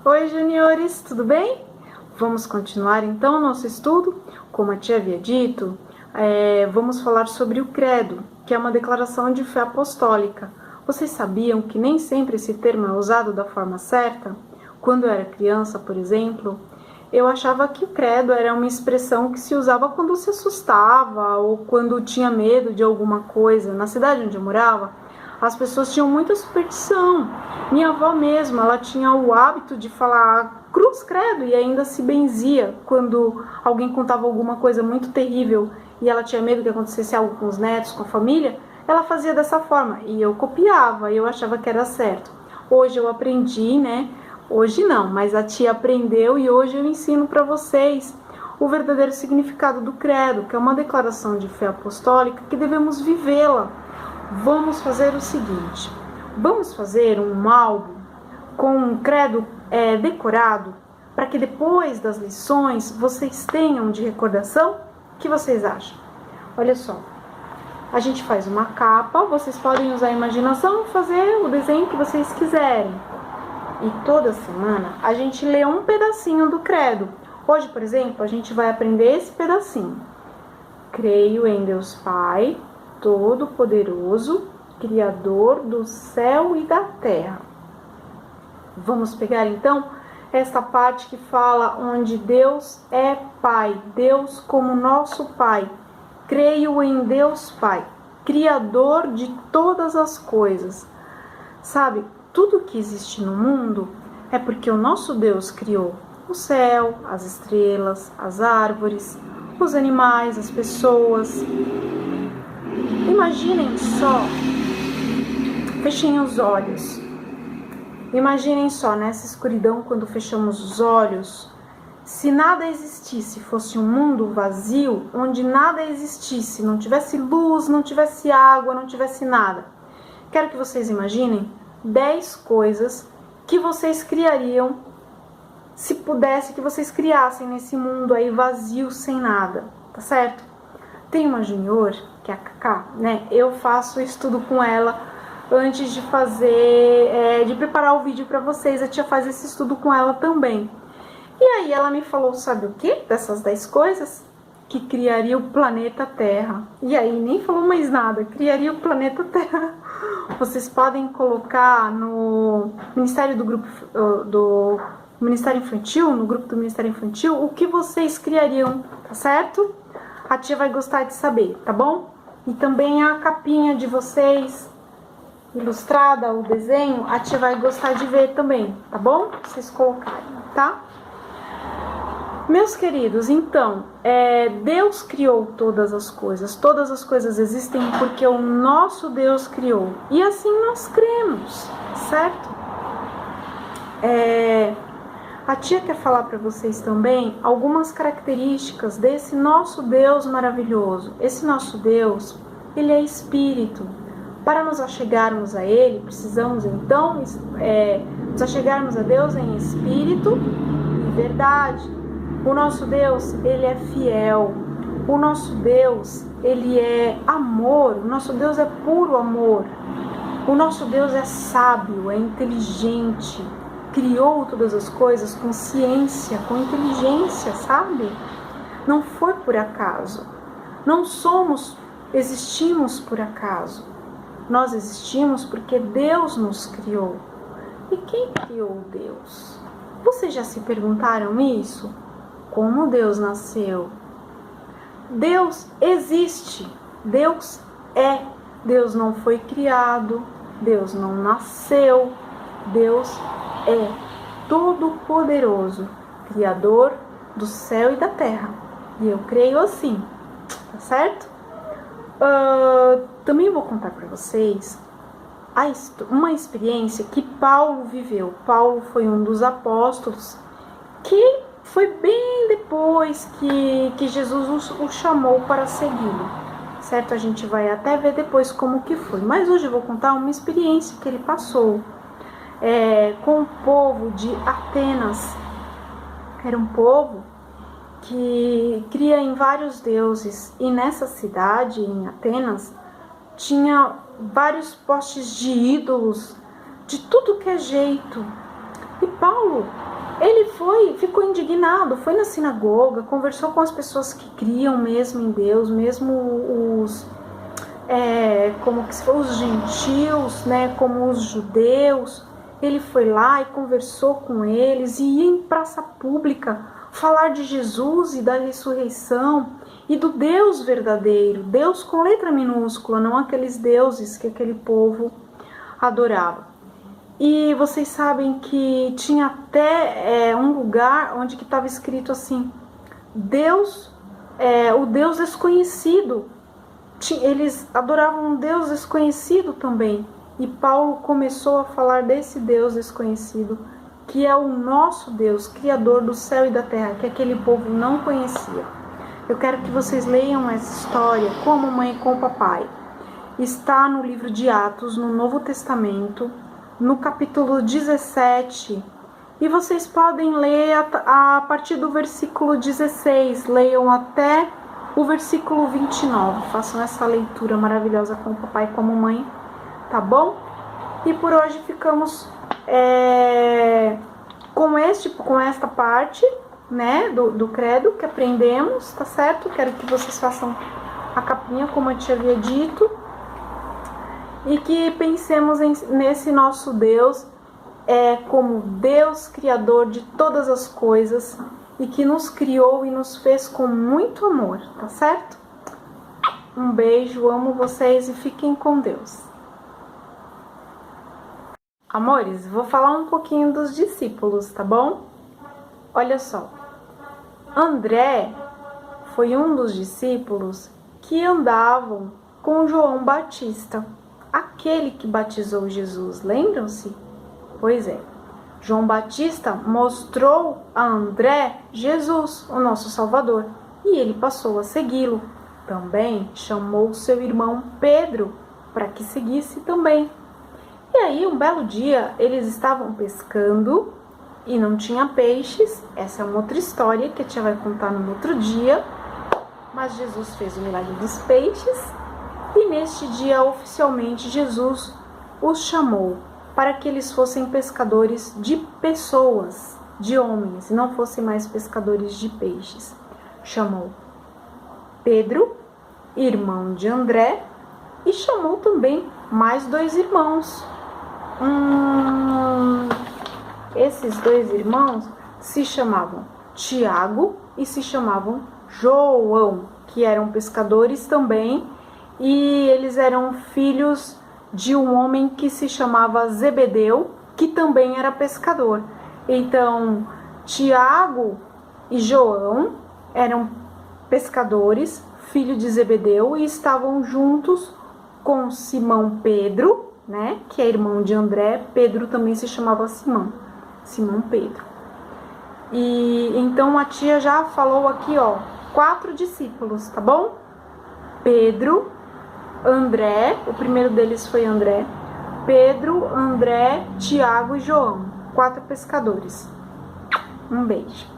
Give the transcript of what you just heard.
Oi, juniores, tudo bem? Vamos continuar então o nosso estudo. Como a tia havia dito, vamos falar sobre o credo, que é uma declaração de fé apostólica. Vocês sabiam que nem sempre esse termo é usado da forma certa? Quando eu era criança, por exemplo, eu achava que o credo era uma expressão que se usava quando se assustava ou quando tinha medo de alguma coisa. Na cidade onde eu morava, as pessoas tinham muita superstição. Minha avó mesmo, ela tinha o hábito de falar cruz credo e ainda se benzia quando alguém contava alguma coisa muito terrível e ela tinha medo que acontecesse algo com os netos, com a família. Ela fazia dessa forma e eu copiava, eu achava que era certo. Hoje eu aprendi, né? Hoje não, mas a tia aprendeu e hoje eu ensino para vocês o verdadeiro significado do credo, que é uma declaração de fé apostólica que devemos vivê-la. Vamos fazer o seguinte, vamos fazer um álbum com um credo decorado, para que depois das lições vocês tenham de recordação. O que vocês acham? Olha só, a gente faz uma capa, vocês podem usar a imaginação e fazer o desenho que vocês quiserem. E toda semana a gente lê um pedacinho do credo. Hoje, por exemplo, a gente vai aprender esse pedacinho. Creio em Deus Pai, Todo-Poderoso, Criador do céu e da terra. Vamos pegar então esta parte que fala onde Deus é Pai, Deus como nosso Pai. Creio em Deus Pai, Criador de todas as coisas. Sabe, tudo que existe no mundo é porque o nosso Deus criou o céu, as estrelas, as árvores, os animais, as pessoas. Imaginem só, fechem os olhos. Imaginem só, nessa escuridão, quando fechamos os olhos, se nada existisse, fosse um mundo vazio, onde nada existisse, não tivesse luz, não tivesse água, não tivesse nada. Quero que vocês imaginem 10 coisas que vocês criariam, se pudesse, que vocês criassem nesse mundo aí vazio, sem nada, tá certo? Tem uma junior, que é a Cacá, né? Eu faço estudo com ela antes de fazer, de preparar o vídeo para vocês. A tia faz esse estudo com ela também. E aí ela me falou, sabe o que? Dessas 10 coisas? Que criaria o planeta Terra. E aí nem falou mais nada, criaria o planeta Terra. Vocês podem colocar no Ministério do Grupo do Ministério Infantil, no grupo do Ministério Infantil, o que vocês criariam, tá certo? A tia vai gostar de saber, tá bom? E também a capinha de vocês, ilustrada, o desenho, a tia vai gostar de ver também, tá bom? Vocês colocarem, tá? Meus queridos, então, Deus criou todas as coisas existem porque o nosso Deus criou, e assim nós cremos, certo? A tia quer falar para vocês também algumas características desse nosso Deus maravilhoso. Esse nosso Deus, ele é espírito. Para nos achegarmos a ele, precisamos então nos achegarmos a Deus em espírito e verdade. O nosso Deus, ele é fiel. O nosso Deus, ele é amor. O nosso Deus é puro amor. O nosso Deus é sábio, é inteligente. Criou todas as coisas com ciência, com inteligência, sabe? Não foi por acaso. Não existimos por acaso. Nós existimos porque Deus nos criou. E quem criou Deus? Vocês já se perguntaram isso? Como Deus nasceu? Deus existe. Deus é. Deus não foi criado. Deus não nasceu. Deus é todo-poderoso, Criador do céu e da terra. E eu creio assim, tá certo? Também vou contar para vocês uma experiência que Paulo viveu. Paulo foi um dos apóstolos que foi bem depois que Jesus o chamou para segui-lo, certo? A gente vai até ver depois como que foi. Mas hoje eu vou contar uma experiência que ele passou com o povo de Atenas. Era um povo que cria em vários deuses, e nessa cidade, em Atenas, tinha vários postes de ídolos, de tudo que é jeito. E Paulo, ele ficou indignado, foi na sinagoga, conversou com as pessoas que criam mesmo em Deus, mesmo os os gentios, né, como os judeus. Ele foi lá e conversou com eles e ia em praça pública falar de Jesus e da ressurreição e do Deus verdadeiro, Deus com letra minúscula, não aqueles deuses que aquele povo adorava. E vocês sabem que tinha até um lugar onde que estava escrito assim, Deus, o Deus desconhecido. Eles adoravam um Deus desconhecido também. E Paulo começou a falar desse Deus desconhecido, que é o nosso Deus, Criador do céu e da terra, que aquele povo não conhecia. Eu quero que vocês leiam essa história com a mamãe e com o papai. Está no livro de Atos, no Novo Testamento, no capítulo 17. E vocês podem ler a partir do versículo 16, leiam até o versículo 29. Façam essa leitura maravilhosa com o papai e com a mamãe, tá bom? E por hoje ficamos com esta parte, né, do credo que aprendemos, tá certo? Quero que vocês façam a capinha como eu te havia dito e que pensemos nesse nosso Deus como Deus criador de todas as coisas e que nos criou e nos fez com muito amor, tá certo? Um beijo, amo vocês e fiquem com Deus. Amores, vou falar um pouquinho dos discípulos, tá bom? Olha só, André foi um dos discípulos que andavam com João Batista, aquele que batizou Jesus, lembram-se? Pois é, João Batista mostrou a André Jesus, o nosso Salvador, e ele passou a segui-lo. Também chamou seu irmão Pedro para que seguisse também. E aí, um belo dia, eles estavam pescando e não tinha peixes. Essa é uma outra história que a tia vai contar no outro dia. Mas Jesus fez o milagre dos peixes e neste dia, oficialmente, Jesus os chamou para que eles fossem pescadores de pessoas, de homens, e não fossem mais pescadores de peixes. Chamou Pedro, irmão de André, e chamou também mais 2 irmãos. Esses 2 irmãos se chamavam Tiago e se chamavam João, que eram pescadores também, e eles eram filhos de um homem que se chamava Zebedeu, que também era pescador. Então, Tiago e João eram pescadores, filho de Zebedeu, e estavam juntos com Simão Pedro, né, que é irmão de André. Pedro também se chamava Simão Pedro. E então a tia já falou aqui, 4 discípulos, tá bom? Pedro, André, o primeiro deles foi André, Pedro, André, Tiago e João, 4 pescadores. Um beijo.